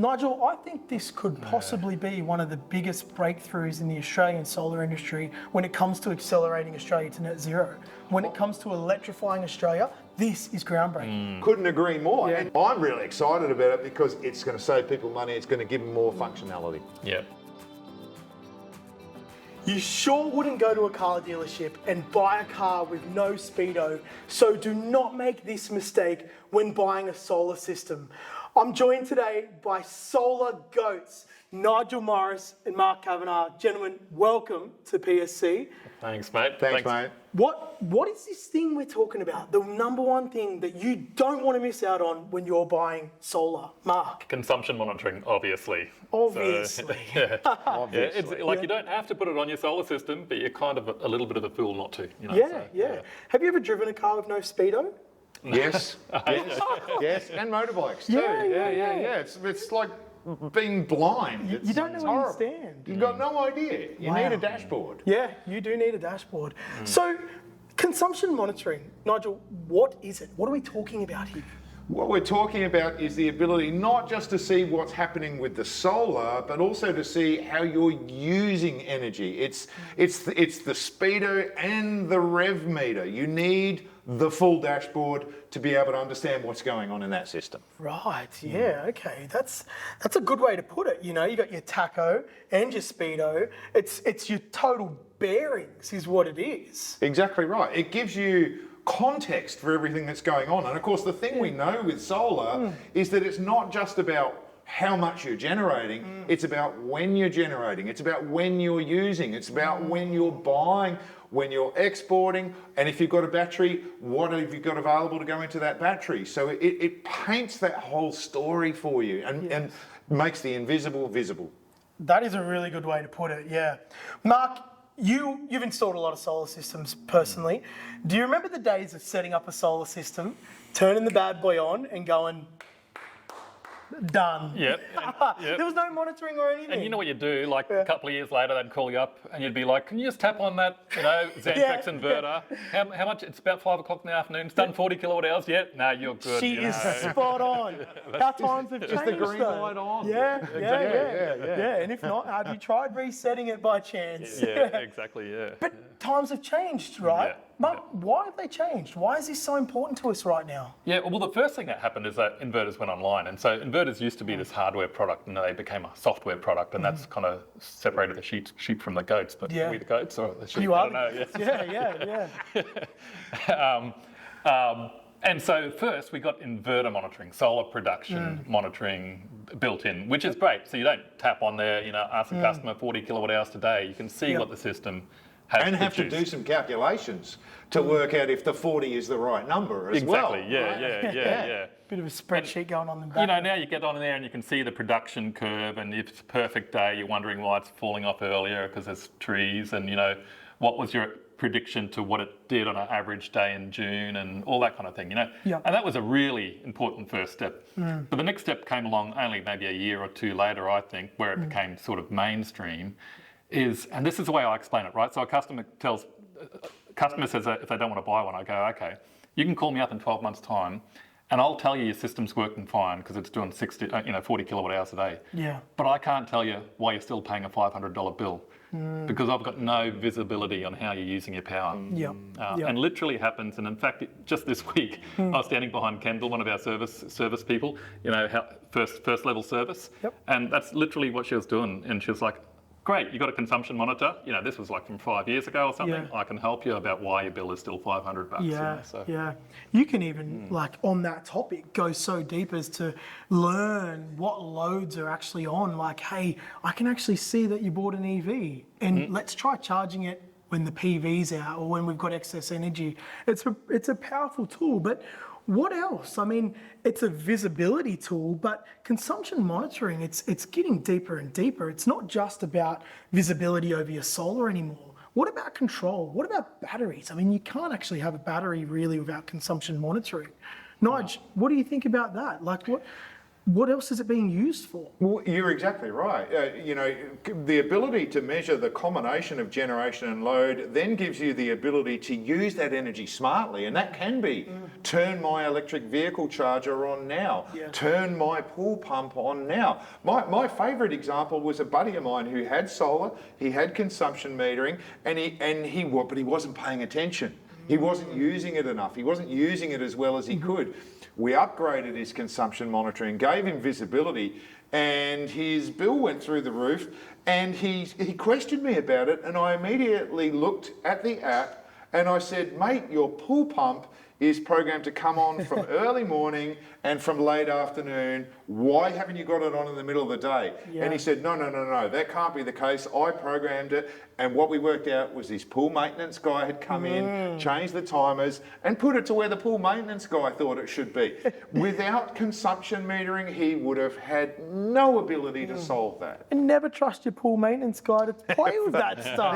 Nigel, I think this could possibly be one of the biggest breakthroughs in the Australian solar industry when it comes to accelerating Australia to net zero. When it comes to electrifying Australia, this is groundbreaking. Couldn't agree more. And I'm really excited about it because it's going to save people money. It's going to give them more functionality. Yeah. You sure wouldn't go to a car dealership and buy a car with no speedo, so do not make this mistake when buying a solar system. I'm joined today by solar goats, Nigel Morris and Mark Kavanagh. Gentlemen, welcome to PSC. Thanks, mate. Thanks, mate. What is this thing we're talking about? The number one thing that you don't want to miss out on when you're buying solar, Mark? Consumption monitoring, obviously. Obviously. Yeah, Obviously. it's like you don't have to put it on your solar system, but you're kind of a little bit of a fool not to. You know, Yeah. Have you ever driven a car with no speedo? Yes. Yes. And motorbikes too. Yeah. It's like being blind. You don't know It's where you horrible. stand. You've got no idea. You need a dashboard. Yeah, you do need a dashboard. So, consumption monitoring, Nigel, what is it? What are we talking about here? What we're talking about is the ability not just to see what's happening with the solar, but also to see how you're using energy. It's the speedo and the rev meter. You need the full dashboard to be able to understand what's going on in that system. Right, yeah, okay. That's a good way to put it. You know, you got your tacho and your speedo. It's your total bearings is what it is. Exactly right. It gives you context for everything that's going on. And of course, the thing we know with solar is that it's not just about how much you're generating, it's about when you're generating, it's about when you're using, it's about when you're buying, when you're exporting, and if you've got a battery, what have you got available to go into that battery? So it paints that whole story for you and makes the invisible visible. That is a really good way to put it, yeah. Mark, you've installed a lot of solar systems personally. Do you remember the days of setting up a solar system, turning the bad boy on and going, done? Yep. There was no monitoring or anything. And you know what you do, like a couple of years later, they'd call you up and you'd be like, can you just tap on that, Xantrex inverter? How much? It's about 5 o'clock in the afternoon. It's done 40 kilowatt hours yet? No, you're good. She is spot on. How times have changed. Just the green though. light on. Yeah. And if not, have you tried resetting it by chance? Yeah, exactly, yeah. But times have changed, right? Yeah. Mark, why have they changed? Why is this so important to us right now? Yeah, well, the first thing that happened is that inverters went online. And so inverters used to be this hardware product and they became a software product. And that's kind of separated the sheep from the goats. But are we the goats or the sheep? You are. I don't know. Yeah. And so first we got inverter monitoring, solar production monitoring built in, which is great. So you don't tap on there, ask the customer 40 kilowatt hours today. You can see what the system has And have to produced. do some calculations to work out if the 40 is the right number as well. Exactly, yeah. Bit of a spreadsheet going on in the back. Now you get on there and you can see the production curve, and if it's a perfect day, you're wondering why it's falling off earlier because there's trees, and what was your prediction to what it did on an average day in June, and all that kind of thing, Yeah. And that was a really important first step. But the next step came along only maybe a year or two later, I think, where it became sort of mainstream, and this is the way I explain it, right? So a customer says that if they don't want to buy one, I go, okay, you can call me up in 12 months' time, and I'll tell you your system's working fine because it's doing 40 kilowatt hours a day. Yeah. But I can't tell you why you're still paying a $500 bill because I've got no visibility on how you're using your power. And literally happens, and in fact, just this week, I was standing behind Kendall, one of our service people, first level service, and that's literally what she was doing, and she was like, great, you got a consumption monitor. This was like from 5 years ago or something. Yeah. I can help you about why your bill is still $500. Yeah. You can even, on that topic, go so deep as to learn what loads are actually on. Like, hey, I can actually see that you bought an EV, and let's try charging it when the PV's out or when we've got excess energy. It's a powerful tool, but what else? I mean, it's a visibility tool, but consumption monitoring, it's getting deeper and deeper. It's not just about visibility over your solar anymore. What about control? What about batteries? I mean, you can't actually have a battery really without consumption monitoring. Nige, what do you think about that? Like, what else is it being used for? Well, you're exactly right. The ability to measure the combination of generation and load then gives you the ability to use that energy smartly, and that can be turn my electric vehicle charger on now, turn my pool pump on now. My favourite example was a buddy of mine who had solar, he had consumption metering, but he wasn't paying attention. He wasn't using it enough. He wasn't using it as well as he could. We upgraded his consumption monitoring, gave him visibility, and his bill went through the roof. And he questioned me about it, and I immediately looked at the app and I said, mate, your pool pump is programmed to come on from early morning and from late afternoon. Why haven't you got it on in the middle of the day? Yeah. And he said, no, that can't be the case. I programmed it, and what we worked out was his pool maintenance guy had come in, changed the timers, and put it to where the pool maintenance guy thought it should be. Without consumption metering, he would have had no ability to solve that. And never trust your pool maintenance guy to play with that stuff.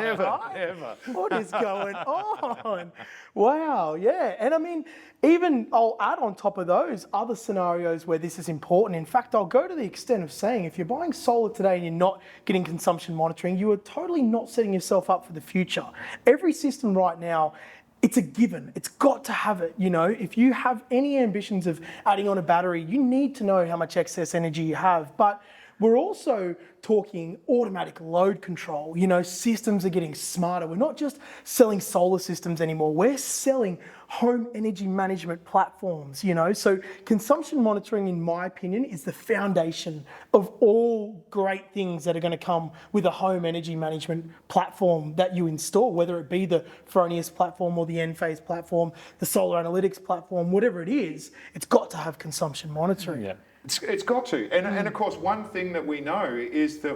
Never. What is going on? Wow, yeah. And I mean, even I'll add on top of those other scenarios where this is important. In fact, I'll go to the extent of saying if you're buying solar today and you're not getting consumption monitoring, you are totally not setting yourself up for the future. Every system right now, it's a given. It's got to have it. If you have any ambitions of adding on a battery, you need to know how much excess energy you have. But we're also talking automatic load control. Systems are getting smarter. We're not just selling solar systems anymore. We're selling home energy management platforms, So consumption monitoring, in my opinion, is the foundation of all great things that are going to come with a home energy management platform that you install, whether it be the Fronius platform or the Enphase platform, the solar analytics platform, whatever it is, it's got to have consumption monitoring. Yeah. It's got to. And of course, one thing that we know is that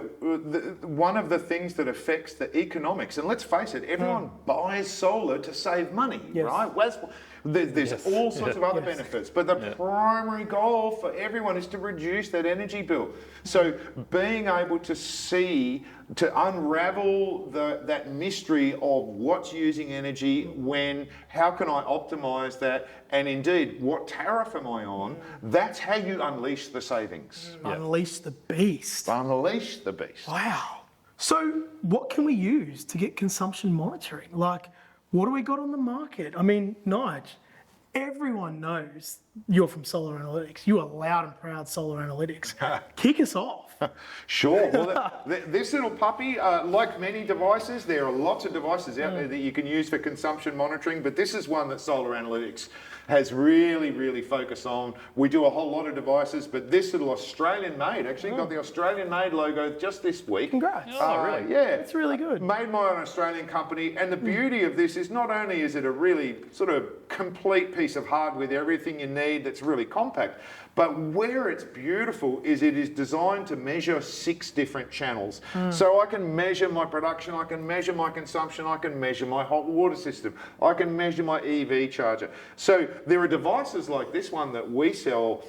one of the things that affects the economics, and let's face it, everyone buys solar to save money, right? There's all sorts of other benefits, but the primary goal for everyone is to reduce that energy bill. So being able to unravel that mystery of what's using energy, how can I optimize that, and indeed, what tariff am I on? That's how you unleash the savings. Unleash the beast. Unleash the beast. Wow. So what can we use to get consumption monitoring? What do we got on the market? I mean, Nige, everyone knows you're from Solar Analytics. You are loud and proud Solar Analytics. Kick us off. Sure. Well, this little puppy, like many devices, there are lots of devices out there that you can use for consumption monitoring, but this is one that Solar Analytics has really, really focused on. We do a whole lot of devices, but this little Australian-made, actually got the Australian-made logo just this week. Congrats. Really? Yeah. That's really good. Made by an Australian company, and the beauty of this is not only is it a really sort of complete piece of hardware with everything you need that's really compact, but where it's beautiful is it is designed to measure 6 different channels. So I can measure my production, I can measure my consumption, I can measure my hot water system, I can measure my EV charger. So there are devices like this one that we sell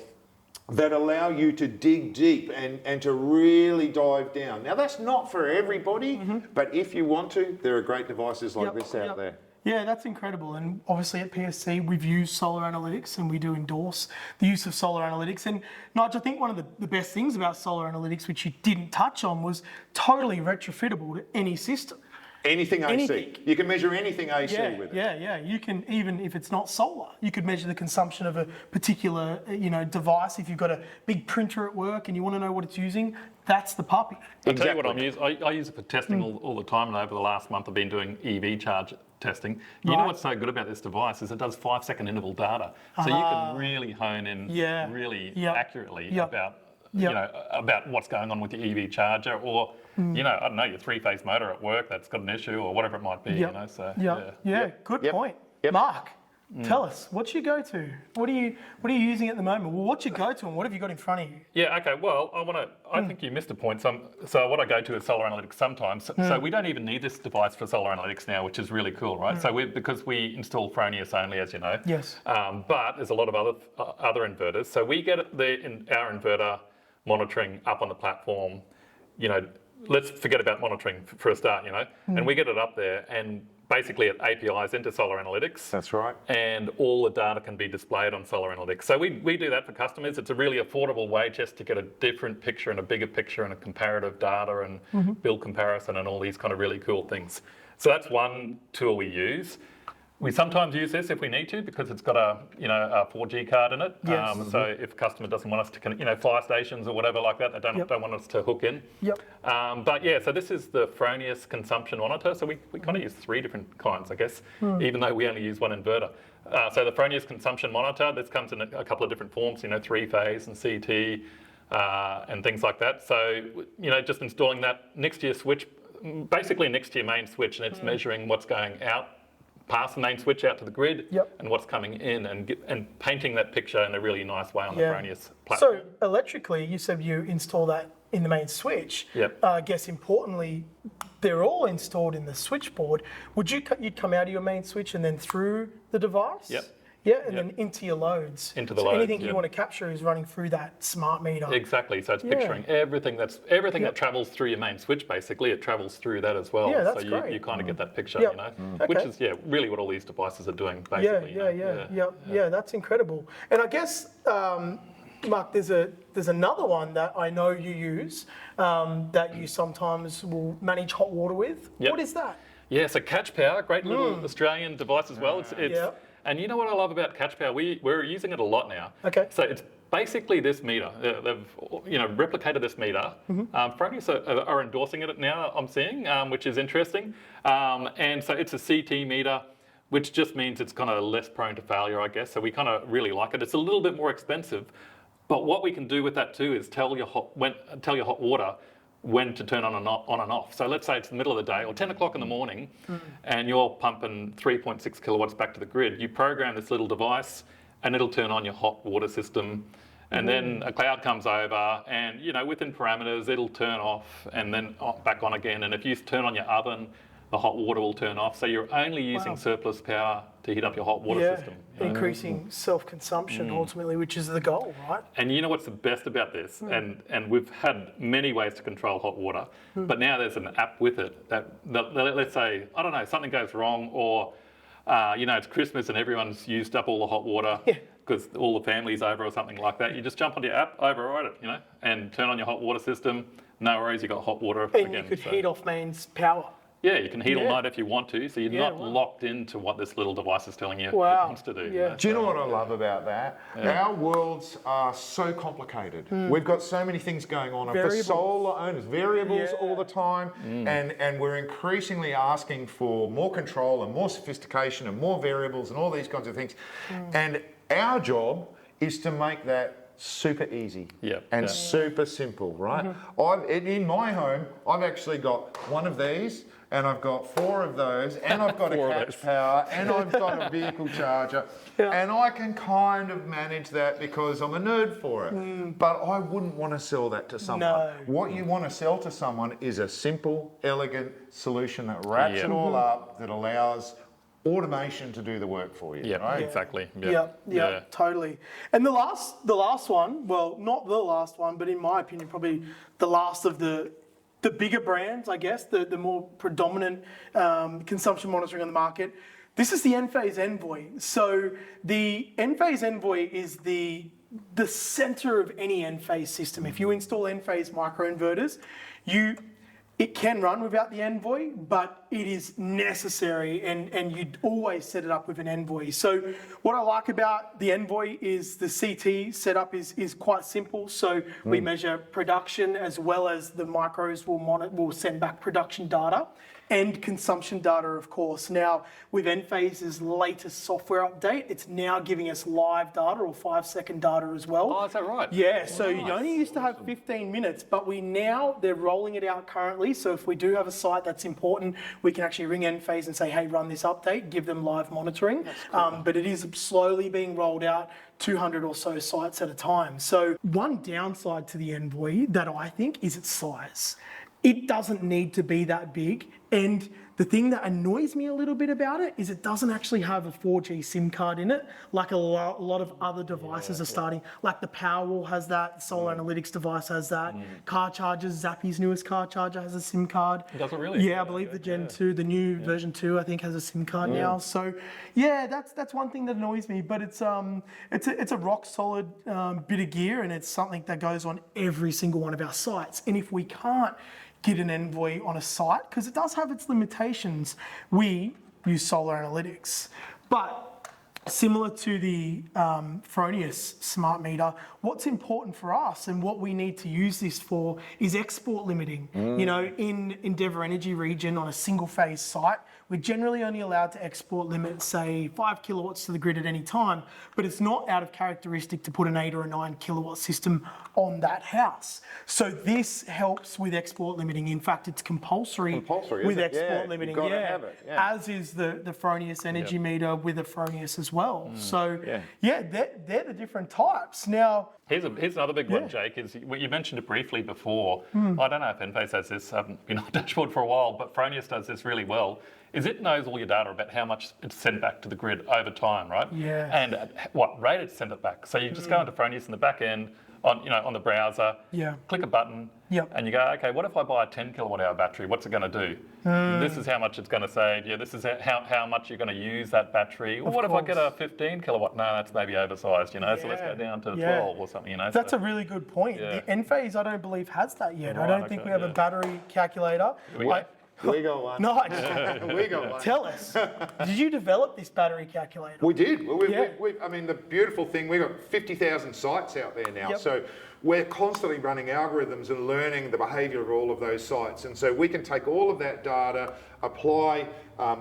that allow you to dig deep and to really dive down. Now that's not for everybody, but if you want to, there are great devices like this out there. Yeah, that's incredible. And obviously at PSC, we've used Solar Analytics and we do endorse the use of Solar Analytics. And Nigel, I think one of the best things about Solar Analytics, which you didn't touch on, was totally retrofittable to any system. Anything AC. Anything. You can measure anything AC with it. Yeah. You can, even if it's not solar, you could measure the consumption of a particular device. If you've got a big printer at work and you want to know what it's using, that's the puppy. I'll tell you what I'm using. I use it for testing all the time, and over the last month I've been doing EV charge testing. You know what's so good about this device is it does 5-second interval data. So you can really hone in really accurately about about what's going on with your EV charger, or I don't know, your 3-phase motor at work that's got an issue, or whatever it might be. So good point. Mark, tell us, what's your go-to? What are you using at the moment? Well, what's your go-to, and what have you got in front of you? Yeah, okay. Well, I think you missed a point. So what I go to is Solar Analytics sometimes. So we don't even need this device for Solar Analytics now, which is really cool, right? So because we install Fronius only, as you know. Yes. But there's a lot of other inverters. So we get our inverter monitoring up on the platform. Let's forget about monitoring for a start, and we get it up there, and basically it APIs into Solar Analytics. That's right. And all the data can be displayed on Solar Analytics. So we do that for customers. It's a really affordable way just to get a different picture and a bigger picture and a comparative data and build comparison and all these kind of really cool things. So that's one tool we use. We sometimes use this if we need to because it's got a 4G card in it. Yes. So if a customer doesn't want us to, fire stations or whatever like that, they don't want us to hook in. Yep. But yeah, so this is the Fronius consumption monitor. So we kind of use 3 different kinds, I guess, even though we only use one inverter. So the Fronius consumption monitor, this comes in a couple of different forms, 3-phase and CT and things like that. So, just installing that next to your switch, basically next to your main switch, and it's measuring what's going out past the main switch out to the grid and what's coming in and painting that picture in a really nice way on the Fronius platform. So electrically, you said you install that in the main switch. Yep. I guess importantly, they're all installed in the switchboard. You'd come out of your main switch and then through the device? Yep. Yeah, and then into your loads. Into the so loads, anything you want to capture is running through that smart meter. Exactly. So it's picturing everything that travels through your main switch. Basically, it travels through that as well. Yeah, that's so great. you kind of get that picture, Okay. which is really what all these devices are doing. Basically. Yeah, that's incredible. And I guess, Mark, there's another one that I know you use that you sometimes will manage hot water with. Yep. What is that? Yeah, so Catch Power, great little Australian device as well. And you know what I love about Catch Power? We're using it a lot now. Okay. So it's basically this meter. They've replicated this meter. Fronius are endorsing it now, I'm seeing, which is interesting. And so it's a CT meter, which just means it's kind of less prone to failure, I guess. So we kind of really like it. It's a little bit more expensive, but what we can do with that too is tell your hot water when to turn on and off. So let's say it's the middle of the day or 10 o'clock in the morning and you're pumping 3.6 kilowatts back to the grid. You program this little device and it'll turn on your hot water system. And then a cloud comes over and, within parameters, it'll turn off and then back on again. And if you turn on your oven, the hot water will turn off. So you're only using surplus power to heat up your hot water system. Increasing self-consumption ultimately, which is the goal, right? And you know what's the best about this? And we've had many ways to control hot water, but now there's an app with it that let's say, I don't know, something goes wrong or, it's Christmas and everyone's used up all the hot water because all the family's over or something like that. You just jump onto your app, override it, and turn on your hot water system. No worries, you've got hot water and again. You could heat off mains power. Yeah, you can heat all night if you want to, so you're not locked into what this little device is telling you it wants to do. Yeah. Do you know what I love about that? Our worlds are so complicated. We've got so many things going on. For solar owners, variables all the time, and we're increasingly asking for more control and more sophistication and more variables and all these kinds of things. And our job is to make that super easy and super simple, right? In my home, I've actually got one of these, and I've got 4 of those, and I've got a Catch Power, and I've got a vehicle charger, and I can kind of manage that because I'm a nerd for it. But I wouldn't want to sell that to someone. No. What you want to sell to someone is a simple, elegant solution that wraps it all up, that allows automation to do the work for you. Right? Exactly. Yeah, totally. And the last one, well, not the last one, but in my opinion, probably the last of the bigger brands, I guess, the more predominant consumption monitoring on the market. This is the Enphase Envoy. So the Enphase Envoy is the center of any Enphase system. If you install Enphase microinverters, it can run without the Envoy, but it is necessary, and you'd always set it up with an Envoy. So what I like about the Envoy is the CT setup is quite simple. So we measure production as well as the micros will send back production data and consumption data, of course. Now, with Enphase's latest software update, it's now giving us live data or 5-second data as well. Oh, is that right? Yeah, so you only used to have 15 minutes, but they're rolling it out currently. So if we do have a site that's important, we can actually ring Enphase and say, hey, run this update, give them live monitoring. Cool. But it is slowly being rolled out, 200 or so sites at a time. So one downside to the Envoy that I think is its size. It doesn't need to be that big, and The thing that annoys me a little bit about it is it doesn't actually have a 4G SIM card in it, like a lot of other devices are starting. Like the Powerwall has that, the Solar Analytics device has that, car chargers, Zappy's newest car charger has a SIM card. Does it really? Yeah, I believe the Gen 2, the new version 2, I think has a SIM card now. So yeah, that's one thing that annoys me, but it's a rock solid bit of gear, and it's something that goes on every single one of our sites. And if we can't get an Envoy on a site, because it does have its limitations, we use Solar Analytics. But similar to the Fronius smart meter, what's important for us and what we need to use this for is export limiting. You know, in Endeavour Energy region on a single phase site, we're generally only allowed to export limit, say 5 kilowatts to the grid at any time, but it's not out of characteristic to put an 8 or a 9 kilowatt system on that house. So this helps with export limiting. In fact, it's compulsory with export limiting. You've got to have it. Yeah. As is the Fronius energy meter with a Fronius as well. So they're the different types. Now, Here's another big one, Jake, is you mentioned it briefly before. I don't know if Enphase has this, I haven't been on the dashboard for a while, but Fronius does this really well, is it knows all your data about how much it's sent back to the grid over time, right? Yeah. And at what rate it's sent it back. So you just go into Fronius in the back end, on the browser, click a button, and you go, okay, what if I buy a 10 kilowatt hour battery? What's it going to do? This is how much it's going to save. Yeah, this is how much you're going to use that battery. Well, what if I get a 15 kilowatt? No, that's maybe oversized, so let's go down to 12 or something, That's a really good point. The Enphase, I don't believe, has that yet. Right, I don't think we have a battery calculator. We got one. Nice. We got one. Tell us, did you develop this battery calculator? We did. I mean, the beautiful thing, we've got 50,000 sites out there now. So we're constantly running algorithms and learning the behaviour of all of those sites. And so we can take all of that data, apply,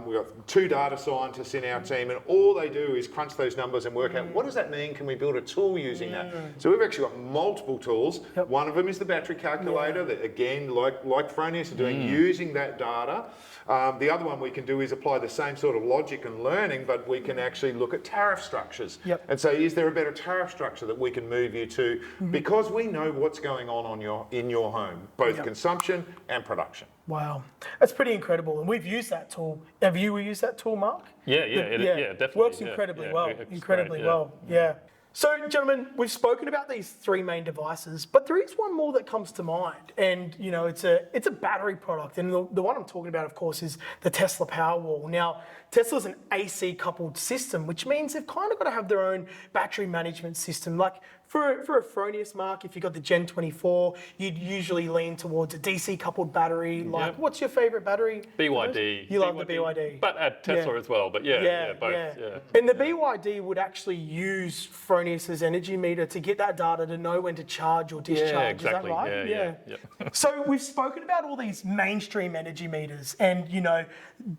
we've got 2 data scientists in our team, and all they do is crunch those numbers and work out, what does that mean? Can we build a tool using that? So we've actually got multiple tools. One of them is the battery calculator that, again, like Fronius are doing, using that data. The other one we can do is apply the same sort of logic and learning, but we can actually look at tariff structures and say, is there a better tariff structure that we can move you to? Because we know what's going on in your home, both consumption and production. Wow, that's pretty incredible, and we've used that tool. Have you used that tool, Mark? Yeah, definitely. Works incredibly well. Incredibly well. Yeah. So, gentlemen, we've spoken about these 3 main devices, but there is one more that comes to mind, and it's a battery product, and the one I'm talking about, of course, is the Tesla Powerwall. Now, Tesla's an AC coupled system, which means they've kind of got to have their own battery management system. Like for a Fronius, Mark, if you've got the Gen 24, you'd usually lean towards a DC coupled battery. Like, what's your favorite battery? BYD. You love the BYD. But at Tesla as well, but both. Yeah. And the BYD would actually use Fronius's energy meter to get that data to know when to charge or discharge. Yeah, exactly. Is that right? Yeah. So we've spoken about all these mainstream energy meters, and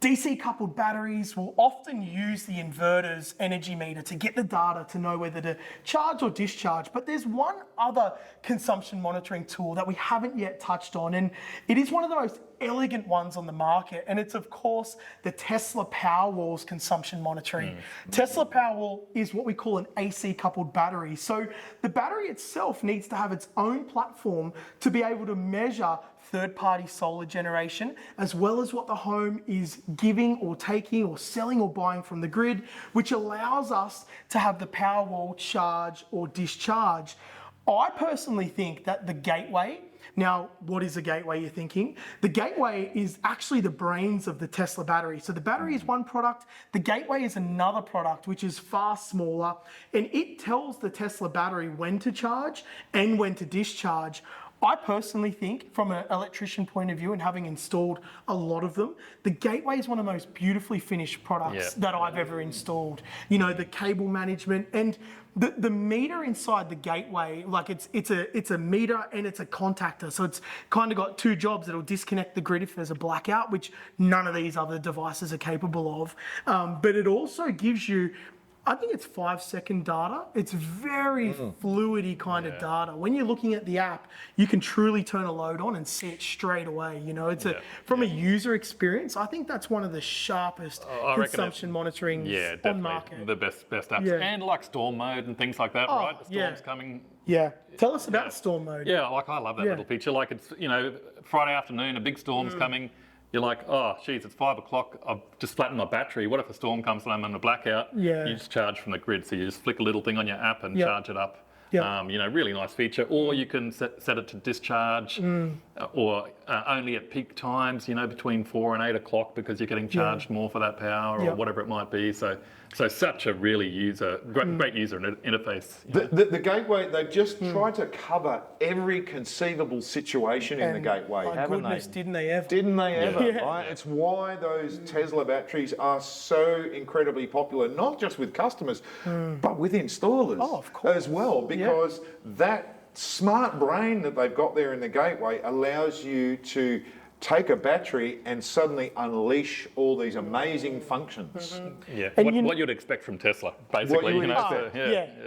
DC coupled batteries will often use the inverter's energy meter to get the data to know whether to charge or discharge. But there's one other consumption monitoring tool that we haven't yet touched on, and it is one of the most elegant ones on the market, and it's of course the Tesla Powerwall's consumption monitoring. Tesla Powerwall is what we call an AC coupled battery. So the battery itself needs to have its own platform to be able to measure third-party solar generation, as well as what the home is giving or taking or selling or buying from the grid, which allows us to have the Powerwall charge or discharge. I personally think that the gateway, now what is a gateway, you're thinking? The gateway is actually the brains of the Tesla battery. So the battery is one product, the gateway is another product, which is far smaller, and it tells the Tesla battery when to charge and when to discharge. I personally think, from an electrician point of view and having installed a lot of them, the gateway is one of the most beautifully finished products that I've ever installed. The cable management and the meter inside the gateway, like it's a meter and it's a contactor. So it's kind of got 2 jobs. It'll disconnect the grid if there's a blackout, which none of these other devices are capable of. But it also gives you, I think it's 5-second data. It's very fluidy kind of data. When you're looking at the app, you can truly turn a load on and see it straight away. It's from a user experience, I think that's one of the sharpest consumption monitoring on market. The best apps. And like storm mode and things like that, right? The storm's coming. Yeah. Tell us about storm mode. Yeah, I love that little feature. Like it's, Friday afternoon, a big storm's coming. you're like, oh, geez, it's 5 o'clock. I've just flattened my battery. What if a storm comes and I'm in a blackout? Yeah. You just charge from the grid. So you just flick a little thing on your app and Yep. charge it up. Yep. Really nice feature. Or you can set it to discharge or only at peak times, between 4 and 8 o'clock because you're getting charged more for that power or Yep. whatever it might be. So such a really great user interface. The gateway, they've just tried to cover every conceivable situation in the gateway, My haven't goodness, they? didn't they ever? Didn't they ever? Yeah. Right? It's why those Tesla batteries are so incredibly popular, not just with customers, but with installers of course. as well, because that smart brain that they've got there in the gateway allows you to take a battery and suddenly unleash all these amazing functions. Yeah, And what you'd expect from Tesla, basically. you would so,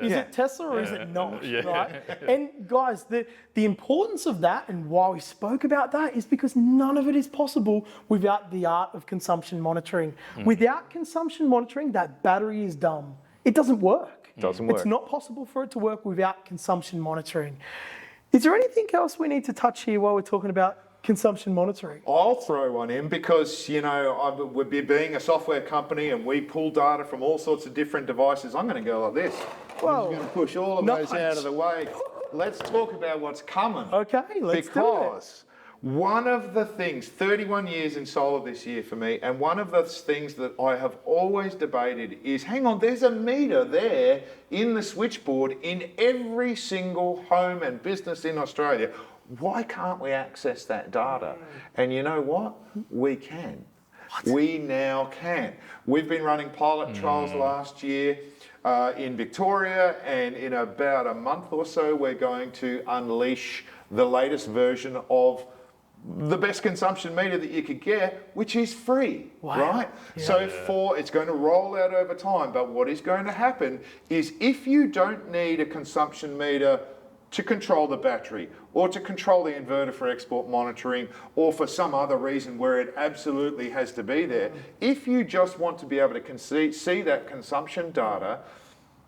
Is it Tesla or is it not? Yeah. Right? And guys, the importance of that and why we spoke about that is because none of it is possible without the art of consumption monitoring. Without consumption monitoring, that battery is dumb. It doesn't work. Doesn't work. It's not possible for it to work without consumption monitoring. Is there anything else we need to touch here while we're talking about consumption monitoring? I'll throw one in because, we're being a software company and we pull data from all sorts of different devices. I'm going to go like this. Whoa. I'm just going to push all of those out of the way. Let's talk about what's coming. Okay, let's do it. Because one of the things, 31 years in solar this year for me, and one of the things that I have always debated is, hang on, there's a meter there in the switchboard in every single home and business in Australia. Why can't we access that data? And you know what? We can. We now can. We've been running pilot trials last year in Victoria, and in about a month or so, we're going to unleash the latest version of the best consumption meter that you could get, which is free, right? Yeah. So it's going to roll out over time, but what is going to happen is if you don't need a consumption meter to control the battery or to control the inverter for export monitoring or for some other reason where it absolutely has to be there, if you just want to be able to see that consumption data,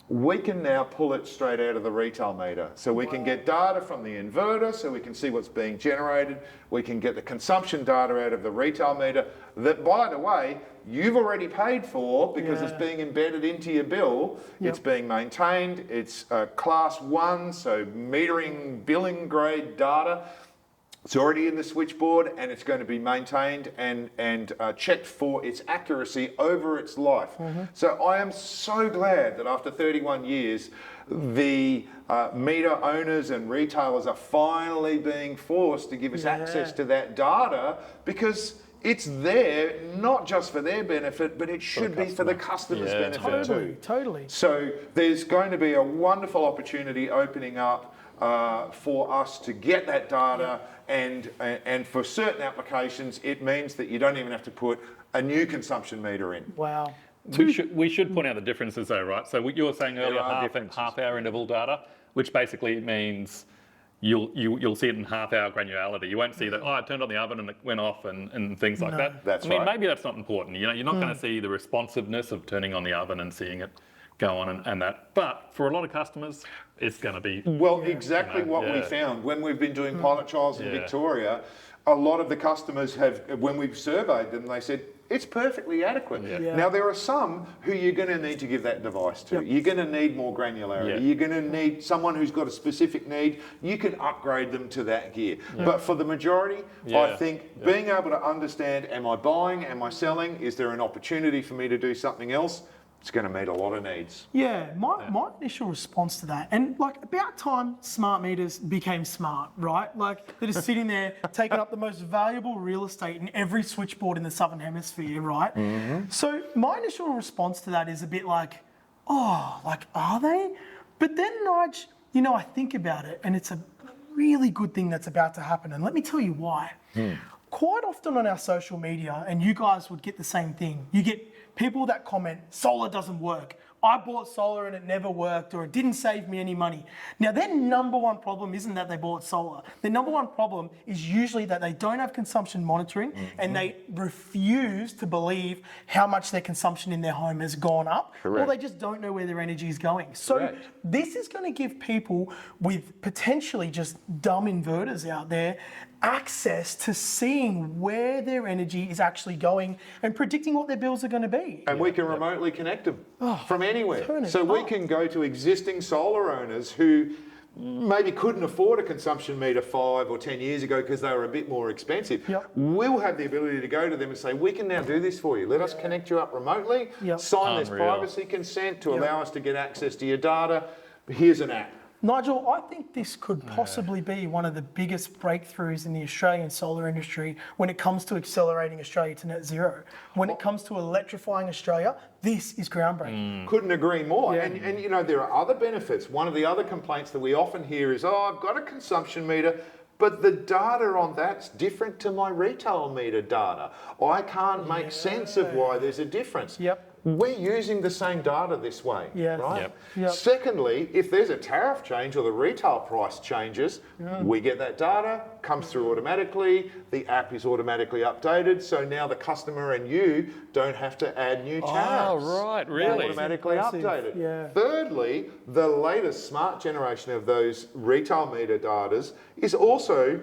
we can now pull it straight out of the retail meter. So we can get data from the inverter, so we can see what's being generated. We can get the consumption data out of the retail meter that, by the way, you've already paid for because it's being embedded into your bill. It's being maintained. It's class 1, so metering, billing grade data. It's already in the switchboard and it's going to be maintained and checked for its accuracy over its life. So I am so glad that after 31 years, the meter owners and retailers are finally being forced to give us access to that data because it's there not just for their benefit, but it should be for the customer's benefit too. Totally. So there's going to be a wonderful opportunity opening up for us to get that data, and for certain applications, it means that you don't even have to put a new consumption meter in. Wow. We should point out the differences though, right? So what you were saying earlier, half hour interval data, which basically means you'll see it in half-hour granularity. You won't see that, I turned on the oven and it went off and things like that. That's right. right. Maybe that's not important. You're not going to see the responsiveness of turning on the oven and seeing it go on and that. But for a lot of customers, it's going to be... Well, exactly what we found when we've been doing pilot trials in Victoria. A lot of the customers have, when we've surveyed them, they said, it's perfectly adequate. Now, there are some who you're going to need to give that device to. You're going to need more granularity. You're going to need someone who's got a specific need. You can upgrade them to that gear. But for the majority, I think being able to understand, am I buying, am I selling, is there an opportunity for me to do something else? It's going to meet a lot of needs. Yeah, my initial response to that, and like about time smart meters became smart, right? Like they're just sitting there taking up the most valuable real estate in every switchboard in the Southern Hemisphere, right? So my initial response to that is a bit like, oh, like are they? But then I think about it and it's a really good thing that's about to happen. And let me tell you why. Quite often on our social media, and you guys would get the same thing, you get people that comment, solar doesn't work. I bought solar and it never worked, or it didn't save me any money. Now, their number one problem isn't that they bought solar. Their number one problem is usually that they don't have consumption monitoring and they refuse to believe how much their consumption in their home has gone up, or they just don't know where their energy is going. So this is going to give people with potentially just dumb inverters out there access to seeing where their energy is actually going and predicting what their bills are going to be. And we can remotely connect them from anywhere. So we can go to existing solar owners who maybe couldn't afford a consumption meter 5 or 10 years ago because they were a bit more expensive. We'll have the ability to go to them and say, we can now do this for you. Let us connect you up remotely, sign this privacy consent to allow us to get access to your data. Here's an app. Nigel, I think this could possibly be one of the biggest breakthroughs in the Australian solar industry when it comes to accelerating Australia to net zero. When it comes to electrifying Australia, this is groundbreaking. Couldn't agree more. And you know, there are other benefits. One of the other complaints that we often hear is, oh, I've got a consumption meter, but the data on that's different to my retail meter data. I can't make sense of why there's a difference. We're using the same data this way, right? Secondly, if there's a tariff change or the retail price changes, we get that data, comes through automatically, the app is automatically updated, so now the customer and you don't have to add new tariffs. Oh, right, They're really? automatically updated. Thirdly, the latest smart generation of those retail meter datas is also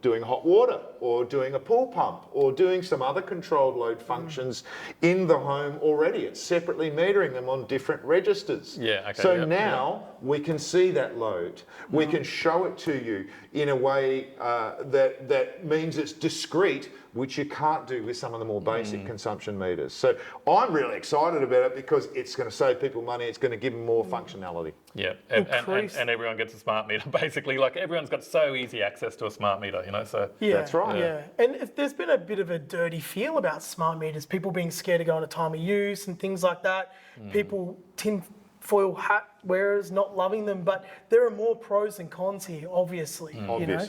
doing hot water or doing a pool pump or doing some other controlled load functions in the home already. It's separately metering them on different registers. So now we can see that load. We can show it to you in a way that means it's discrete, which you can't do with some of the more basic consumption meters. So I'm really excited about it because it's going to save people money. It's going to give them more functionality. And everyone gets a smart meter. Basically, like everyone's got so easy access to a smart meter, you know. So that's right. And if there's been a bit of a dirty feel about smart meters, people being scared to go on a time of use and things like that, people tinfoil hat wearers not loving them, but there are more pros than cons here, obviously. You know?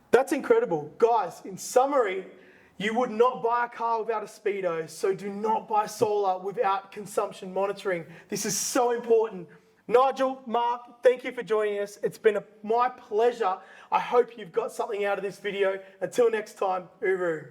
That's incredible. Guys, in summary, you would not buy a car without a speedo, so do not buy solar without consumption monitoring. This is so important. Nigel, Mark, thank you for joining us. It's been my pleasure. I hope you've got something out of this video. Until next time, Uru.